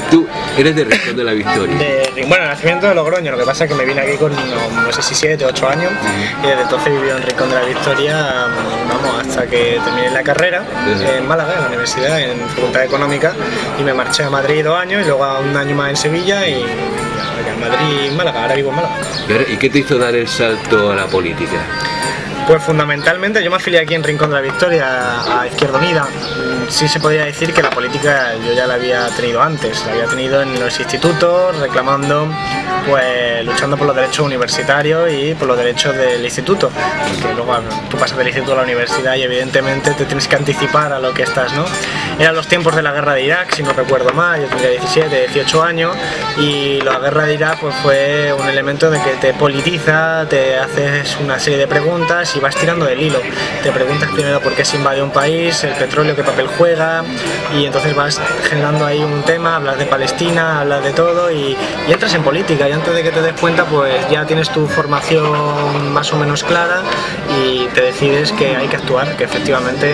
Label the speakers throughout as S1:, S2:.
S1: Tú eres de Rincón de la Victoria.
S2: Bueno, nacimiento de Logroño, lo que pasa es que me vine aquí con no sé si 7 o 8 años y desde entonces he vivido en Rincón de la Victoria, vamos, hasta que terminé la carrera en Málaga, en la universidad, en Facultad Económica, y me marché a Madrid 2 años y luego a 1 año más en Sevilla y en Madrid, Málaga, ahora vivo en Málaga.
S1: ¿Y qué te hizo dar el salto a la política?
S2: Pues fundamentalmente yo me afilié aquí en Rincón de la Victoria a Izquierda Unida. Sí se podría decir que la política yo ya la había tenido antes, la había tenido en los institutos, reclamando, pues luchando por los derechos universitarios y por los derechos del instituto, porque luego tú pasas del instituto a la universidad y evidentemente te tienes que anticipar a lo que estás, ¿no? Eran los tiempos de la guerra de Irak, si no recuerdo mal, yo tendría 17, 18 años y la guerra de Irak pues fue un elemento de que te politiza, te haces una serie de preguntas y vas tirando del hilo. Te preguntas primero por qué se invade un país, el petróleo, qué papel juega, y entonces vas generando ahí un tema, hablas de Palestina, hablas de todo y entras en política, y antes de que te des cuenta pues ya tienes tu formación más o menos clara y te decides que hay que actuar, que efectivamente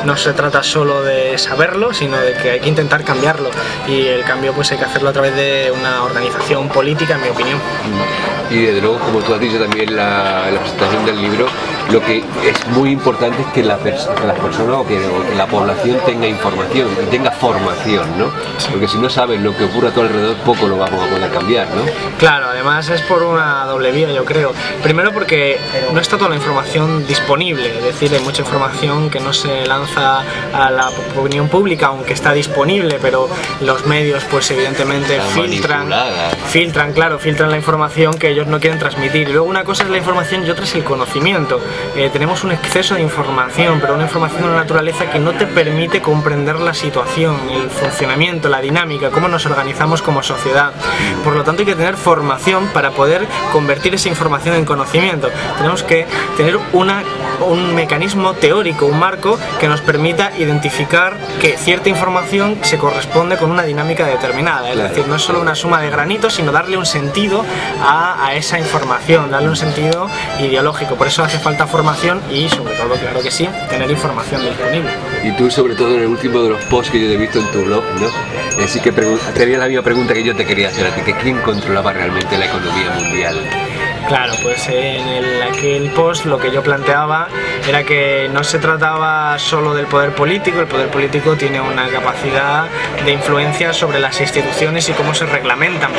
S2: no se trata solo de saberlo, sino de que hay que intentar cambiarlo, y el cambio pues hay que hacerlo a través de una organización política, en mi opinión.
S1: Y desde luego, como tú has dicho también en la presentación del libro, lo que es muy importante es que las personas o que la población tenga información y tenga formación, ¿no? Porque si no sabes lo que ocurre a tu alrededor, poco lo vamos a poder cambiar, ¿no?
S2: Claro, además es por una doble vía, yo creo. Primero porque no está toda la información disponible, es decir, hay mucha información que no se lanza a la opinión pública, aunque está disponible, pero los medios pues evidentemente filtran la información que ellos no quieren transmitir. Y luego una cosa es la información y otra es el conocimiento. Tenemos un exceso de información, pero una información de una naturaleza que no te permite comprender la situación, el funcionamiento, la dinámica, cómo nos organizamos como sociedad. Por lo tanto hay que tener formación para poder convertir esa información en conocimiento. Tenemos que tener un mecanismo teórico, un marco que nos permita identificar que cierta información se corresponde con una dinámica determinada. Es decir, no es solo una suma de granitos, sino darle un sentido a esa información, darle un sentido ideológico. Por eso hace falta formación y, sobre todo, claro que sí, tener información disponible.
S1: Y tú, sobre todo, en el último de los posts que yo te he visto en tu blog, ¿no? Así que te haría la misma pregunta que yo te quería hacer a ti, que ¿quién controlaba realmente la economía mundial?
S2: Claro, pues en aquel post lo que yo planteaba era que no se trataba solo del poder político. El poder político tiene una capacidad de influencia sobre las instituciones y cómo se reglamentan,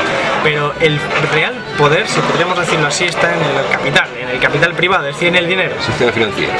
S2: pero el real poder, si podríamos decirlo así, está en el capital privado, es decir, en el dinero.
S1: Sistema financiero.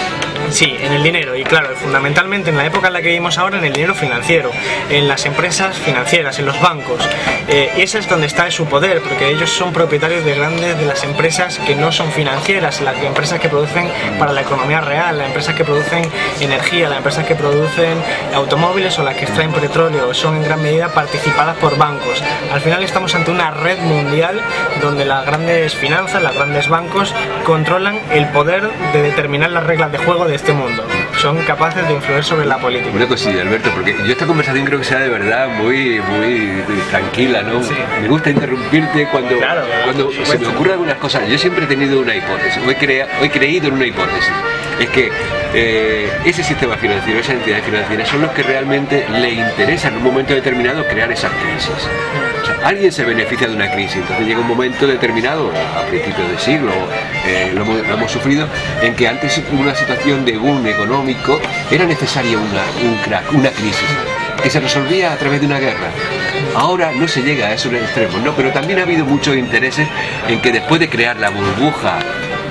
S2: Sí, en el dinero, y claro, fundamentalmente en la época en la que vivimos ahora, en el dinero financiero, en las empresas financieras, en los bancos. Y ese es donde está su poder, porque ellos son propietarios de grandes de las empresas que no son financieras, las empresas que producen para la economía real, las empresas que producen energía, las empresas que producen automóviles o las que extraen petróleo, son en gran medida participadas por bancos. Al final estamos ante una red mundial donde las grandes finanzas, los grandes bancos controlan el poder de determinar las reglas de juego de este mundo. Son capaces de influir sobre la política.
S1: Una cosilla, Alberto, porque yo esta conversación creo que sea de verdad muy tranquila, ¿no? Sí. Me gusta interrumpirte cuando se me ocurren algunas cosas. Yo siempre he tenido una hipótesis, he creído en una hipótesis. Es que ese sistema financiero, esas entidades financieras son los que realmente le interesa en un momento determinado crear esas crisis. O sea, alguien se beneficia de una crisis, entonces llega un momento determinado, a principios de siglo, lo hemos sufrido, en que antes una situación de boom económico era necesaria una crisis que se resolvía a través de una guerra. Ahora no se llega a esos extremos, ¿no? Pero también ha habido muchos intereses en que después de crear la burbuja,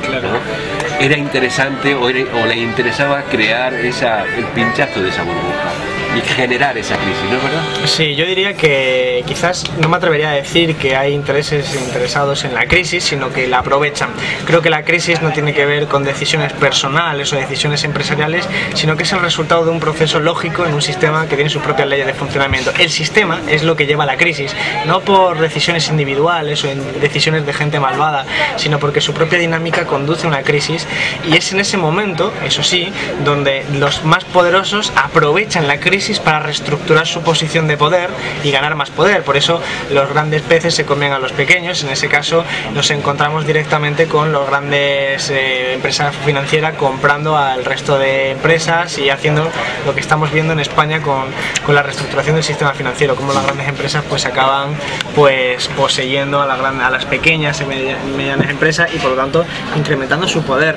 S1: ¿no?, era interesante o le interesaba crear el pinchazo de esa burbuja y generar esa crisis, ¿no es verdad?
S2: Sí, yo diría que quizás no me atrevería a decir que hay intereses interesados en la crisis, sino que la aprovechan. Creo que la crisis no tiene que ver con decisiones personales o decisiones empresariales, sino que es el resultado de un proceso lógico en un sistema que tiene sus propias leyes de funcionamiento. El sistema es lo que lleva a la crisis, no por decisiones individuales o decisiones de gente malvada, sino porque su propia dinámica conduce a una crisis, y es en ese momento, eso sí, donde los más poderosos aprovechan la crisis crisis para reestructurar su posición de poder y ganar más poder. Por eso los grandes peces se comen a los pequeños. En ese caso nos encontramos directamente con los grandes empresas financieras comprando al resto de empresas y haciendo lo que estamos viendo en España con la reestructuración del sistema financiero, como las grandes empresas pues acaban pues poseyendo a las pequeñas y medianas empresas y por lo tanto incrementando su poder.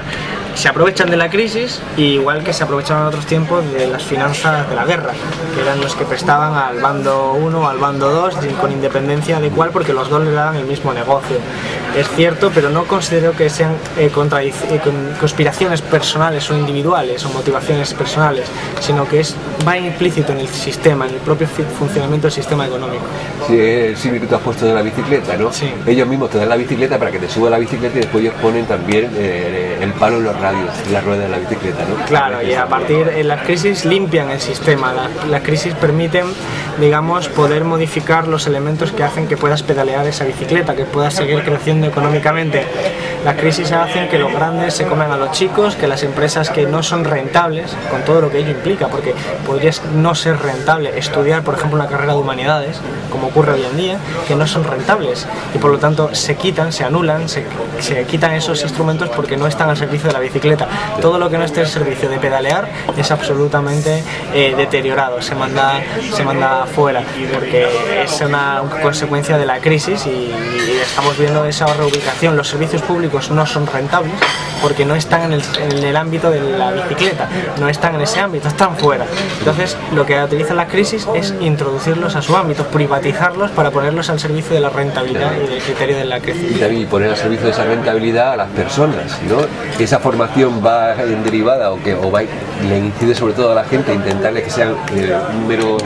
S2: Se aprovechan de la crisis, igual que se aprovechaban en otros tiempos de las finanzas de la guerra, que eran los que prestaban al bando 1 o al bando 2, con independencia de cuál, porque los dos le daban el mismo negocio. Es cierto, pero no considero que sean conspiraciones personales o individuales o motivaciones personales, sino que va implícito en el sistema, en el propio funcionamiento del sistema económico.
S1: Sí, el símil que tú has puesto de la bicicleta, ¿no?
S2: Sí.
S1: Ellos mismos te dan la bicicleta para que te subas la bicicleta y después ellos ponen también el palo en los radios, en la rueda de la bicicleta, ¿no?
S2: Claro, y a partir de las crisis limpian el sistema, las crisis permiten, digamos, poder modificar los elementos que hacen que puedas pedalear esa bicicleta, que puedas seguir creciendo económicamente. Las crisis hacen que los grandes se coman a los chicos, que las empresas que no son rentables, con todo lo que ello implica, porque podrías no ser rentable estudiar, por ejemplo, una carrera de humanidades, como ocurre hoy en día, que no son rentables y por lo tanto se quitan, se anulan, se quitan esos instrumentos porque no están al servicio de la bicicleta. Todo lo que no esté al servicio de pedalear es absolutamente deteriorado, se manda fuera, porque es una consecuencia de la crisis y estamos viendo esa reubicación. Los servicios públicos no son rentables porque no están en el ámbito de la bicicleta, no están en ese ámbito, están fuera. Entonces lo que utiliza la crisis es introducirlos a su ámbito, privatizarlos para ponerlos al servicio de la rentabilidad y del criterio de la crisis.
S1: Y también poner al servicio de esa rentabilidad a las personas, ¿no? Que esa formación va en derivada le incide sobre todo a la gente, intentarle que sean un mero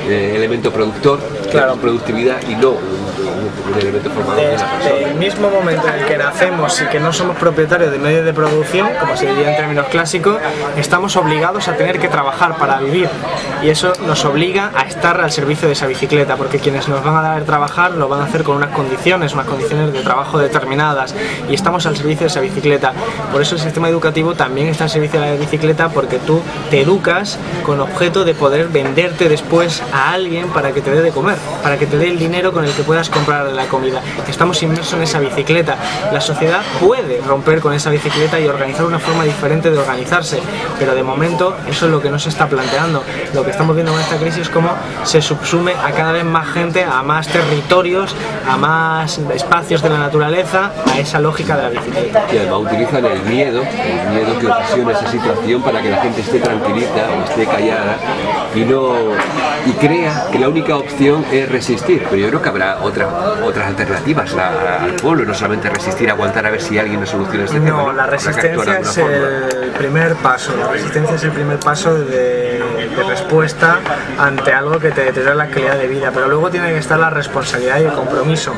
S1: elemento productor, claro, productividad y no un elemento formador.
S2: Desde el mismo momento en el que nacemos y que no somos propietarios de medios de producción, como se diría en términos clásicos, estamos obligados a tener que trabajar para vivir y eso nos obliga a estar al servicio de esa bicicleta, porque quienes nos van a dar trabajar lo van a hacer con unas condiciones de trabajo determinadas y estamos al servicio de esa bicicleta. Por eso el sistema educativo también está al servicio de la bicicleta, porque tú te educas con objeto de poder venderte después a alguien para que te dé de comer, para que te dé el dinero con el que puedas comprar la comida. Estamos inmersos en esa bicicleta. La sociedad puede romper con esa bicicleta y organizar una forma diferente de organizarse, pero de momento eso es lo que no se está planteando. Lo que estamos viendo con esta crisis es cómo se subsume a cada vez más gente, a más territorios, a más espacios de la naturaleza, a esa lógica de la bicicleta.
S1: Y además utilizan el miedo que ocasiona esa situación para que la gente esté tranquilita o esté callada y crea que la única opción es resistir, pero yo creo que habrá otras alternativas al pueblo, no solamente resistir, aguantar a ver si alguien nos soluciona este tema.
S2: No, la resistencia es el primer paso, de respuesta ante algo que te deteriora la calidad de vida, pero luego tiene que estar la responsabilidad y el compromiso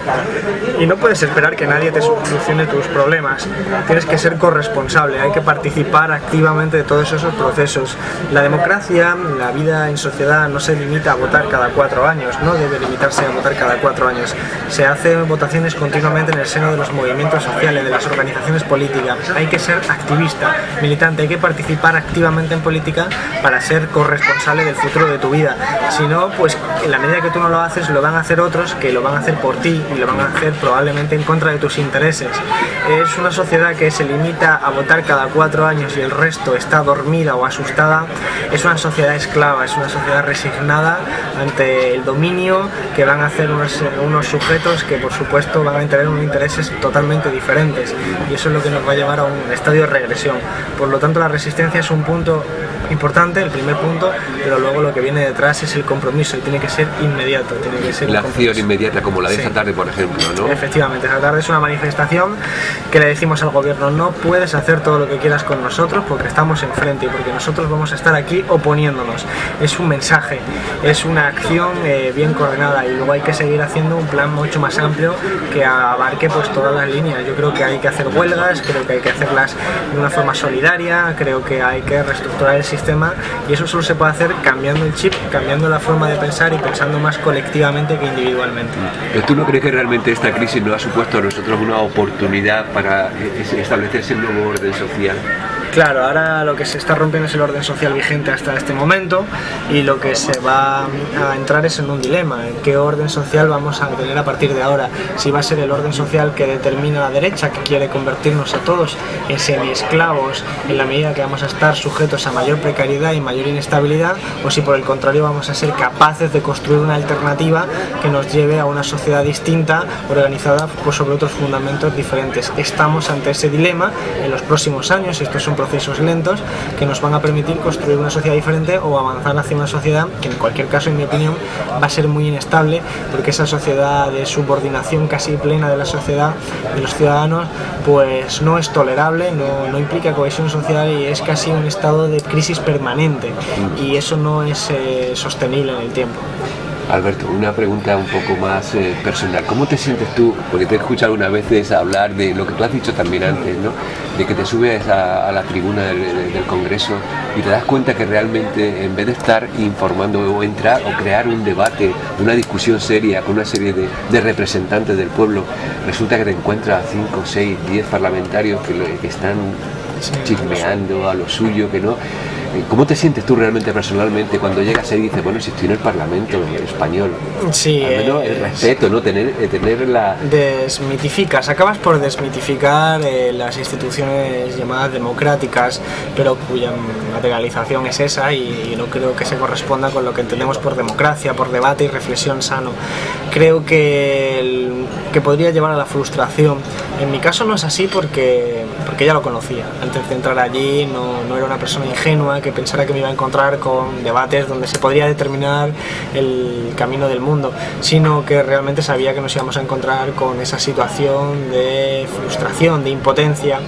S2: y no puedes esperar que nadie te solucione tus problemas, tienes que ser corresponsable, hay que participar activamente de todos esos procesos. La democracia, la vida en sociedad no se limita a votar cada 4 años, no debe limitarse a votar cada 4 años, se hacen votaciones continuamente en el seno de los movimientos sociales, de las organizaciones políticas, hay que ser activista, militante, hay que participar activamente en política para ser corresponsable del futuro de tu vida, si no, pues en la medida que tú no lo haces, lo van a hacer otros que lo van a hacer por ti y lo van a hacer probablemente en contra de tus intereses. Es una sociedad que se limita a votar cada 4 años y el resto está dormida o asustada, es una sociedad esclava, es una sociedad resignada ante el dominio que van a hacer unos sujetos que por supuesto van a tener unos intereses totalmente diferentes y eso es lo que nos va a llevar a un estadio de regresión. Por lo tanto la resistencia es un punto importante, el primer punto, pero luego lo que viene detrás es el compromiso y tiene que ser inmediato, tiene que ser
S1: la acción inmediata como la de esta tarde, por ejemplo, ¿no?
S2: Efectivamente, esta tarde es una manifestación que le decimos al gobierno: no puedes hacer todo lo que quieras con nosotros porque estamos enfrente y porque nosotros vamos a estar aquí oponiéndonos. Es un mensaje, es una acción bien coordinada y luego hay que seguir haciendo un plan mucho más amplio que abarque pues todas las líneas. Yo creo que hay que hacer huelgas, creo que hay que hacerlas de una forma solidaria, creo que hay que reestructurar el sistema y eso solo se puede hacer cambiando el chip, cambiando la forma de pensar y pensando más colectivamente que individualmente.
S1: ¿Pero tú no crees que realmente esta crisis nos ha supuesto a nosotros una oportunidad para establecerse un nuevo orden social?
S2: Claro, ahora lo que se está rompiendo es el orden social vigente hasta este momento, y lo que se va a entrar es en un dilema: ¿qué orden social vamos a tener a partir de ahora? Si va a ser el orden social que determina la derecha, que quiere convertirnos a todos en semiesclavos en la medida que vamos a estar sujetos a mayor precariedad y mayor inestabilidad, o si por el contrario vamos a ser capaces de construir una alternativa que nos lleve a una sociedad distinta, organizada pues sobre otros fundamentos diferentes. Estamos ante ese dilema en los próximos años. Estos son procesos lentos que nos van a permitir construir una sociedad diferente o avanzar hacia una sociedad que, en cualquier caso, en mi opinión, va a ser muy inestable, porque esa sociedad de subordinación casi plena de la sociedad, de los ciudadanos, pues no es tolerable, no implica cohesión social y es casi un estado de crisis permanente, y eso no es sostenible en el tiempo.
S1: Alberto, una pregunta un poco más personal. ¿Cómo te sientes tú? Porque te he escuchado algunas veces hablar de lo que tú has dicho también antes, ¿no? De que te subes a la tribuna del Congreso y te das cuenta que realmente, en vez de estar informando o entrar o crear un debate, una discusión seria con una serie de representantes del pueblo, resulta que te encuentras a 5, 6, 10 parlamentarios que están chismeando a lo suyo, que no. ¿Cómo te sientes tú realmente personalmente cuando llegas y dices, bueno, si estoy en el Parlamento español?
S2: Sí,
S1: al menos el respeto, ¿no? Tener la...
S2: Desmitificas, acabas por desmitificar las instituciones llamadas democráticas, pero cuya materialización es esa, y no creo que se corresponda con lo que entendemos por democracia, por debate y reflexión sano. Creo que podría llevar a la frustración. En mi caso no es así porque ya lo conocía. Antes de entrar allí no era una persona ingenua que pensara que me iba a encontrar con debates donde se podría determinar el camino del mundo, sino que realmente sabía que nos íbamos a encontrar con esa situación de frustración, de impotencia,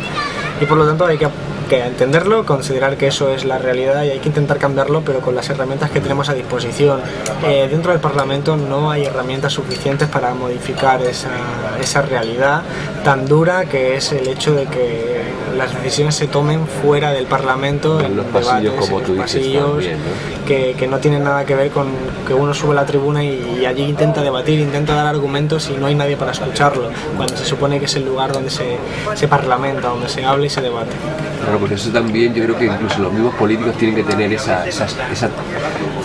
S2: y por lo tanto hay que entenderlo, considerar que eso es la realidad y hay que intentar cambiarlo, pero con las herramientas que tenemos a disposición. Dentro del Parlamento no hay herramientas suficientes para modificar esa realidad tan dura que es el hecho de que las decisiones se tomen fuera del Parlamento,
S1: en los pasillos, como tú dices también, ¿no?
S2: Que no tienen nada que ver con que uno sube a la tribuna y allí intenta debatir, intenta dar argumentos y no hay nadie para escucharlo, cuando se supone que es el lugar donde se parlamenta, donde se habla y se debate.
S1: Claro, por eso también yo creo que incluso los mismos políticos tienen que tener esa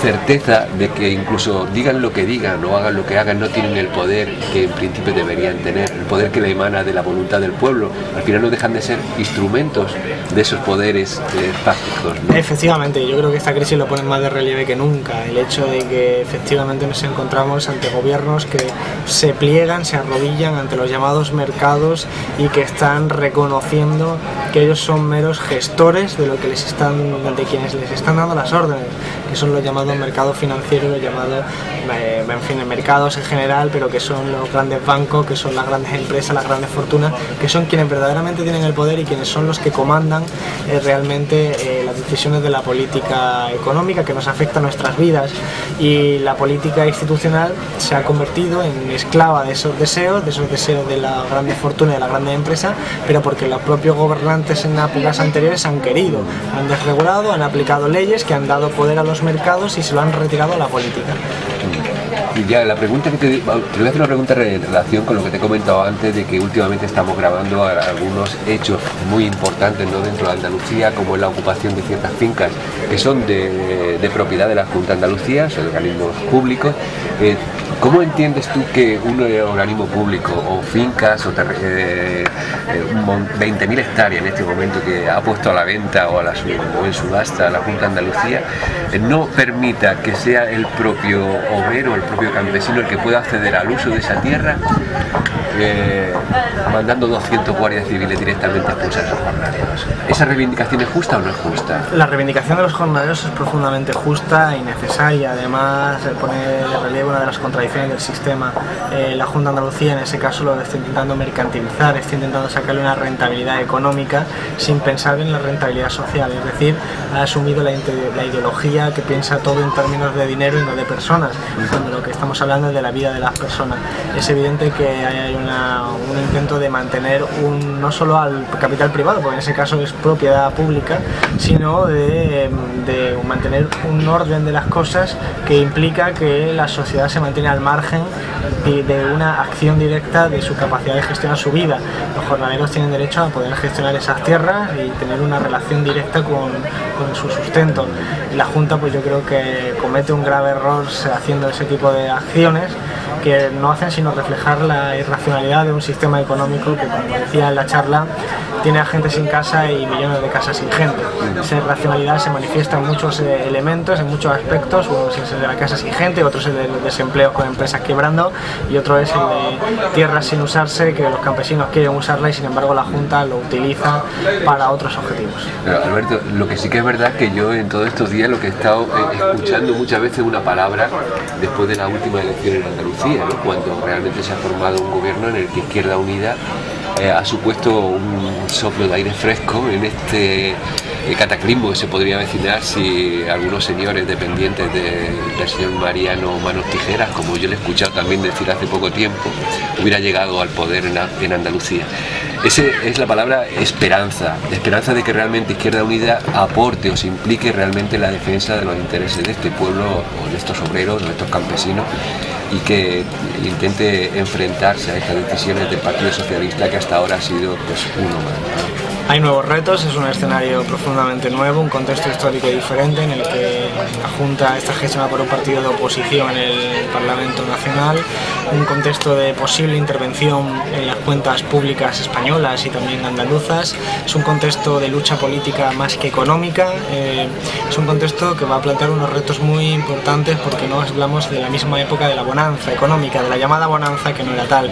S1: certeza de que incluso digan lo que digan o hagan lo que hagan, no tienen el poder que en principio deberían tener, el poder que le emana de la voluntad del pueblo. Al final no dejan de ser instrumentos de esos poderes fácticos, ¿no?
S2: Efectivamente, yo creo que esta crisis lo pone más de relieve que nunca, el hecho de que efectivamente nos encontramos ante gobiernos que se pliegan, se arrodillan ante los llamados mercados y que están reconociendo que ellos son meros gestores de quienes les están dando las órdenes, que son los llamados mercados financieros, los llamados, mercados en general, pero que son los grandes bancos, que son las grandes empresas, las grandes fortunas, que son quienes verdaderamente tienen el poder y quienes son los que comandan realmente las decisiones de la política económica que nos afecta a nuestras vidas. Y la política institucional se ha convertido en esclava de esos deseos de la grandes fortuna y de la grandes empresa, pero porque los propios gobernantes en épocas anteriores han querido, han desregulado, han aplicado leyes que han dado poder a los mercados y se lo han retirado a la política.
S1: Y ya la pregunta que te voy a hacer una pregunta en relación con lo que te he comentado antes, de que últimamente estamos grabando algunos hechos muy importantes, ¿no?, dentro de Andalucía, como es la ocupación de ciertas fincas que son de propiedad de la Junta de Andalucía, son organismos públicos. ¿Cómo entiendes tú que un organismo público o fincas o 20.000 hectáreas en este momento que ha puesto a la venta o en subasta la Junta de Andalucía no permita que sea el propio obrero, el propio campesino el que pueda acceder al uso de esa tierra, mandando 200 guardias civiles directamente a expulsar a esos jornaleros? ¿Esa reivindicación es justa o no es justa?
S2: La reivindicación de los jornaleros es profundamente justa y necesaria. Además, pone de relieve una de las contradicciones del sistema. La Junta de Andalucía en ese caso lo está intentando mercantilizar, está intentando sacarle una rentabilidad económica sin pensar en la rentabilidad social, es decir, ha asumido la ideología que piensa todo en términos de dinero y no de personas, cuando lo que estamos hablando es de la vida de las personas. Es evidente que hay un intento de mantener no solo al capital privado, porque en ese caso es propiedad pública, sino de mantener un orden de las cosas que implica que la sociedad se mantiene mantiene al margen de una acción directa de su capacidad de gestionar su vida. Los jornaleros tienen derecho a poder gestionar esas tierras y tener una relación directa con su sustento. La Junta, pues yo creo que comete un grave error haciendo ese tipo de acciones que no hacen sino reflejar la irracionalidad de un sistema económico que, como decía en la charla, tiene a gente sin casa y millones de casas sin gente. Esa irracionalidad se manifiesta en muchos elementos, en muchos aspectos. Uno es el de la casa sin gente, otro es el del desempleo con empresas quebrando y otro es el de tierras sin usarse, que los campesinos quieren usarla y sin embargo la Junta lo utiliza para otros objetivos.
S1: Pero, Alberto, lo que sí que es verdad es que yo en todos estos días lo que he estado escuchando muchas veces una palabra después de la última elección en Andalucía, ¿no? Cuando realmente se ha formado un gobierno en el que Izquierda Unida ha supuesto un soplo de aire fresco en este cataclismo que se podría avecinar si algunos señores dependientes del señor Mariano Manos Tijeras, como yo le he escuchado también decir hace poco tiempo, hubiera llegado al poder en Andalucía. Esa es la palabra esperanza de que realmente Izquierda Unida aporte o se implique realmente en la defensa de los intereses de este pueblo o de estos obreros, de estos campesinos, y que intente enfrentarse a estas decisiones del Partido Socialista que hasta ahora ha sido pues uno más.
S2: Hay nuevos retos, es un escenario profundamente nuevo, un contexto histórico diferente en el que la Junta está gestionada por un partido de oposición en el Parlamento Nacional, un contexto de posible intervención en las cuentas públicas españolas y también andaluzas, es un contexto de lucha política más que económica, es un contexto que va a plantear unos retos muy importantes porque no hablamos de la misma época de la bonanza económica, de la llamada bonanza que no era tal.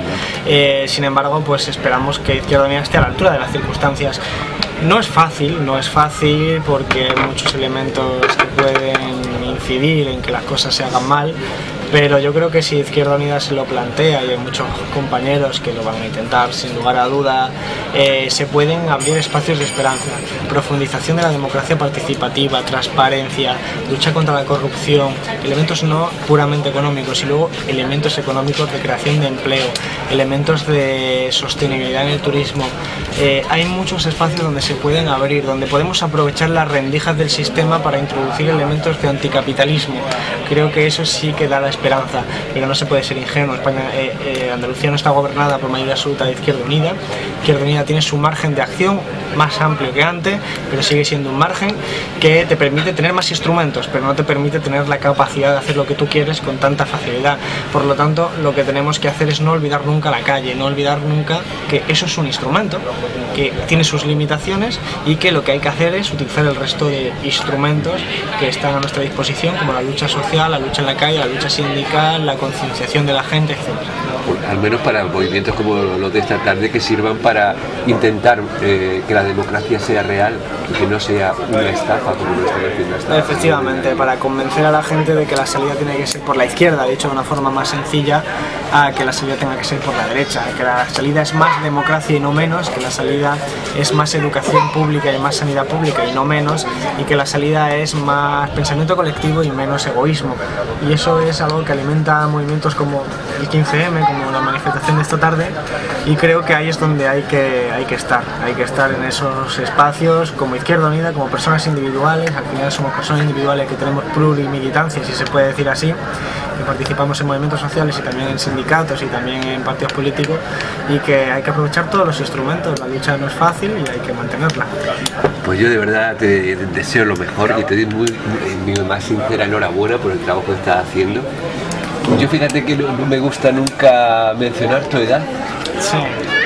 S2: Sin embargo, pues esperamos que Izquierda Unida esté a la altura de las circunstancias. No es fácil porque hay muchos elementos que pueden incidir en que las cosas se hagan mal, pero yo creo que si Izquierda Unida se lo plantea, y hay muchos compañeros que lo van a intentar sin lugar a duda, se pueden abrir espacios de esperanza, profundización de la democracia participativa, transparencia, lucha contra la corrupción, elementos no puramente económicos y luego elementos económicos de creación de empleo, elementos de sostenibilidad en el turismo. Hay muchos espacios donde se pueden abrir, donde podemos aprovechar las rendijas del sistema para introducir elementos de anticapitalismo. Creo que eso sí que da la esperanza, pero no se puede ser ingenuo. Andalucía no está gobernada por mayoría absoluta de Izquierda Unida. Izquierda Unida tiene su margen de acción más amplio que antes, pero sigue siendo un margen que te permite tener más instrumentos, pero no te permite tener la capacidad de hacer lo que tú quieres con tanta facilidad. Por lo tanto, lo que tenemos que hacer es no olvidar nunca la calle, no olvidar nunca que eso es un instrumento, que tiene sus limitaciones y que lo que hay que hacer es utilizar el resto de instrumentos que están a nuestra disposición, como la lucha social, la lucha en la calle, la lucha sindical, la concienciación de la gente, etc.
S1: Al menos para movimientos como los de esta tarde que sirvan para intentar que la democracia sea real y que no sea una estafa como lo está haciendo hasta ahora.
S2: Efectivamente, para convencer a la gente de que la salida tiene que ser por la izquierda, dicho de una forma más sencilla, a que la salida tenga que ser por la derecha, que la salida es más democracia y no menos, que la salida es más educación pública y más sanidad pública y no menos, y que la salida es más pensamiento colectivo y menos egoísmo. Y eso es algo que alimenta movimientos como el 15M, como la manifestación de esta tarde, y creo que ahí es donde hay que estar en esos espacios como Izquierda Unida, como personas individuales. Al final somos personas individuales que tenemos plurimilitancia, si se puede decir así, que participamos en movimientos sociales y también en sindicatos y también en partidos políticos, y que hay que aprovechar todos los instrumentos. La lucha no es fácil y hay que mantenerla.
S1: Pues yo de verdad te deseo lo mejor y te doy mi más sincera enhorabuena por el trabajo que estás haciendo. Yo fíjate que no me gusta nunca mencionar tu edad.
S2: Sí.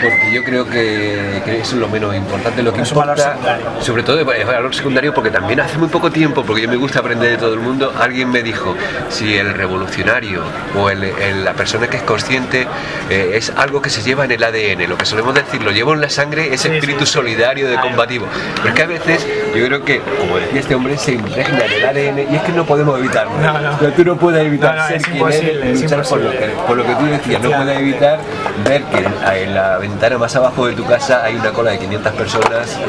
S1: Porque yo creo que eso es lo menos importante, lo que importa, sobre todo el valor secundario, porque también hace muy poco tiempo, porque yo me gusta aprender de todo el mundo, alguien me dijo, si el revolucionario o la persona que es consciente es algo que se lleva en el ADN, lo que solemos decir, lo llevo en la sangre, ese espíritu solidario de combativo. Pero es que a veces yo creo que, como decía este hombre, se impregna en el ADN y es que no podemos evitarlo. Pero tú no puedes evitar ser quien eres, luchar por lo que tú decías, no puedes evitar ver que en la ventana más abajo de tu casa hay una cola de 500 personas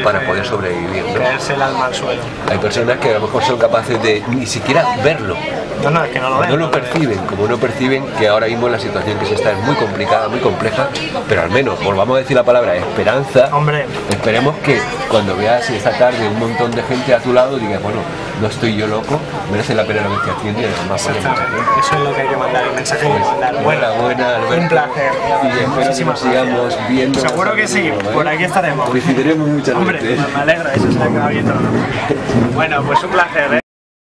S1: para poder sobrevivir, ¿no?
S2: Caerse el alma al suelo.
S1: Hay personas que a lo mejor son capaces de ni siquiera verlo.
S2: No, es que no lo ven.
S1: No lo perciben, como no perciben que ahora mismo la situación que se está es muy complicada, muy compleja, pero al menos, volvamos a decir la palabra esperanza.
S2: Hombre.
S1: Esperemos que cuando veas esta tarde un montón de gente a tu lado digas, bueno, no estoy yo loco, merece la pena lo que estoy haciendo y además vale mucho.
S2: Eso es lo que hay que mandar, el mensaje que hay que mandar.
S1: Enhorabuena, Alberto.
S2: Un placer.
S1: Y espero que nos sigamos viendo.
S2: Seguro que sí, por aquí estaremos.
S1: Coincidiremos muchas
S2: Hombre,
S1: veces.
S2: me alegro, eso se ha quedado bien todo. Bueno, pues un placer,